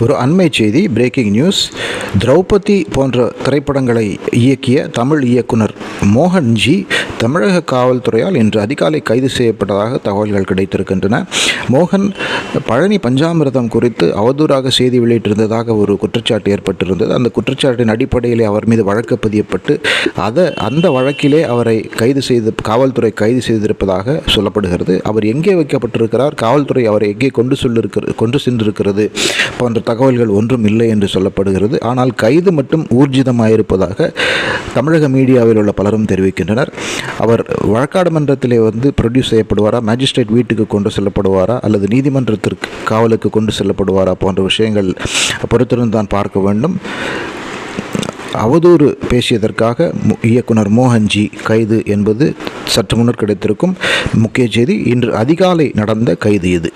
ஒரு அண்மை செய்தி, பிரேக்கிங் நியூஸ். திரௌபதி போன்ற திரைப்படங்களை இயக்கிய தமிழ் இயக்குனர் மோகன்ஜி தமிழக காவல்துறையால் இன்று அதிகாலை கைது செய்யப்பட்டதாக தகவல்கள் கிடைத்திருக்கின்றன. மோகன் பழனி பஞ்சாமிர்தம் குறித்து அவதூறாக செய்தி வெளியிட்டிருந்ததாக ஒரு குற்றச்சாட்டு ஏற்பட்டிருந்தது. அந்த குற்றச்சாட்டின் அடிப்படையிலே அவர் மீது வழக்கு பதியப்பட்டு அந்த வழக்கிலே அவரை காவல்துறை கைது செய்திருப்பதாக சொல்லப்படுகிறது. அவர் எங்கே வைக்கப்பட்டிருக்கிறார், காவல்துறை அவரை எங்கே கொண்டு சென்றிருக்கிறது போன்ற தகவல்கள் ஒன்றும் இல்லை என்று சொல்லப்படுகிறது. ஆனால் கைது மட்டும் ஊர்ஜிதமாயிருப்பதாக தமிழக மீடியாவில் உள்ள பலரும் தெரிவிக்கின்றனர். அவர் வழக்காடு மன்றத்திலே ப்ரொடியூஸ் செய்யப்படுவாரா, மேஜிஸ்ட்ரேட் வீட்டுக்கு கொண்டு செல்லப்படுவாரா, அல்லது நீதிமன்றத்திற்கு காவலுக்கு கொண்டு செல்லப்படுவாரா போன்ற விஷயங்கள் பொறுத்திருந்து தான் பார்க்க வேண்டும். அவதூறு பேசியதற்காக இயக்குனர் மோகன்ஜி கைது என்பது சற்று முன்னர் கிடைத்திருக்கும் முக்கிய செய்தி. இன்று அதிகாலை நடந்த கைது இது.